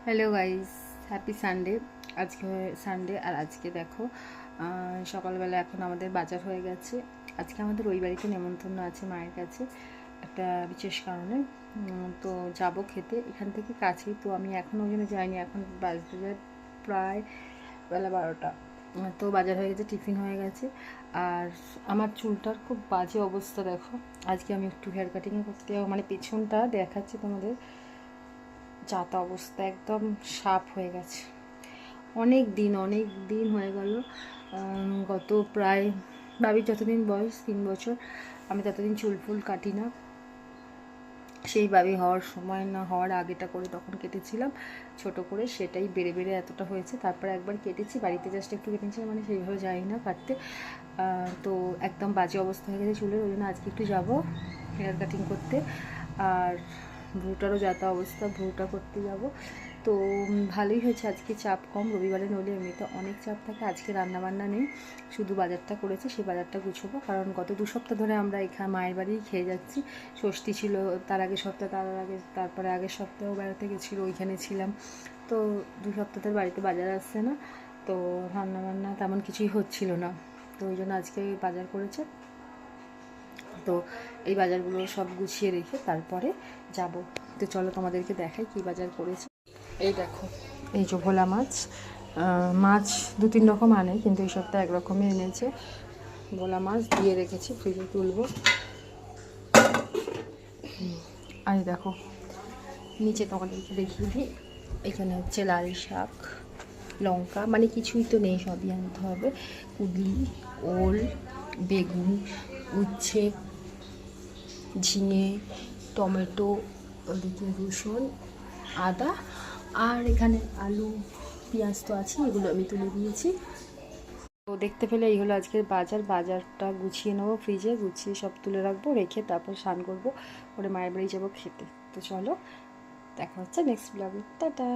Hello guys, happy Sunday. আজকে Sunday আর আজকে দেখো সকালবেলা এখন আমাদের বাজার হয়ে গেছে। আজকে আমাদের ওই বাড়িতে নেমন্তন্ন আছে মায়ের কাছে একটা বিশেষ কারণে। তো যাব খেতে, এখান থেকে কাছেই। তো আমি এখন ওই জন্য যাইনি, এখন বাজতে যায় প্রায় বেলা 12টা। তো বাজার হয়ে গেছে, টিফিন হয়ে গেছে। আর আমার চুলটার খুব বাজে অবস্থা দেখো। আজকে আমি একটু হেয়ার কাটিং করতে যাবো, মানে পেছনটা দেখাচ্ছি তোমাদের। যাতা অবস্থা একদম সাপ হয়ে গেছে। অনেক দিন হয়ে গেল। গত প্রায় ভাবির যতদিন বয়স 3 বছর, আমি ততদিন চুল ফুল কাটি না। সেই ভাবি হওয়ার সময় না হওয়ার আগেটা করে তখন কেটেছিলাম ছোট করে, সেটাই বেড়ে বেড়ে এতটা হয়েছে। তারপরে একবার কেটেছি বাড়িতে, জাস্ট একটু কেটেছিলাম, মানে সেইভাবে যাই না কাটতে। তো একদম বাজে অবস্থা হয়ে গেছে চুলের, ওই জন্য আজকে একটু যাবো হেয়ার কাটিং করতে। আর ভ্রুটারও যাতা অবস্থা, ভ্রুটা করতে যাব। তো ভালোই হয়েছে আজকে চাপ কম, রবিবারে নইলে এমনিতে অনেক চাপ থাকে। আজকে রান্নাবান্না নেই, শুধু বাজারটা করেছি, সেই বাজারটা গুছোবো। কারণ গত 2 সপ্তাহ ধরে আমরা এখানে মায়ের বাড়িই খেয়ে যাচ্ছি। ষষ্ঠী ছিল তার আগের সপ্তাহ, তারপরে আগের সপ্তাহেও বেড়াতে গেছিলো, ওইখানে ছিলাম। তো 2 সপ্তাহ ধরে বাড়িতে বাজার আসছে না, তো রান্নাবান্না তেমন কিছুই হচ্ছিল না। তো ওই জন্য আজকে বাজার করেছে। তো এই বাজারগুলো সব গুছিয়ে রেখে তারপরে যাব। তো চলো তোমাদেরকে দেখাই কী বাজার করেছে। এই দেখো, এই যে ভোলা মাছ। মাছ 2-3 রকম আনে, কিন্তু এই সপ্তাহে একরকমই এনেছে। ভোলা মাছ দিয়ে রেখেছি, ফ্রিজে তুলবো। আর দেখো নিচে তোমাদেরকে দেখিয়ে দিই, এখানে হচ্ছে লাল শাক, লঙ্কা, মানে কিছুই তো নেই, সবই আনতে হবে। কুদলি, ওল, বেগুন, উচ্ছে, ঝিঙে, টমেটো, ওদিকে রসুন, আদা, আর এখানে আলু, পেঁয়াজ তো আছে, এগুলো আমি তুলে দিয়েছি। তো দেখতে পেলে এই হলো আজকের বাজারটা গুছিয়ে নেবো, ফ্রিজে গুছিয়ে সব তুলে রাখবো, রেখে তারপর স্নান করবো, করে মায়ের বাড়ি যাবো খেতে। তো চলো, দেখা হচ্ছে নেক্সট ব্লগে। টাটা।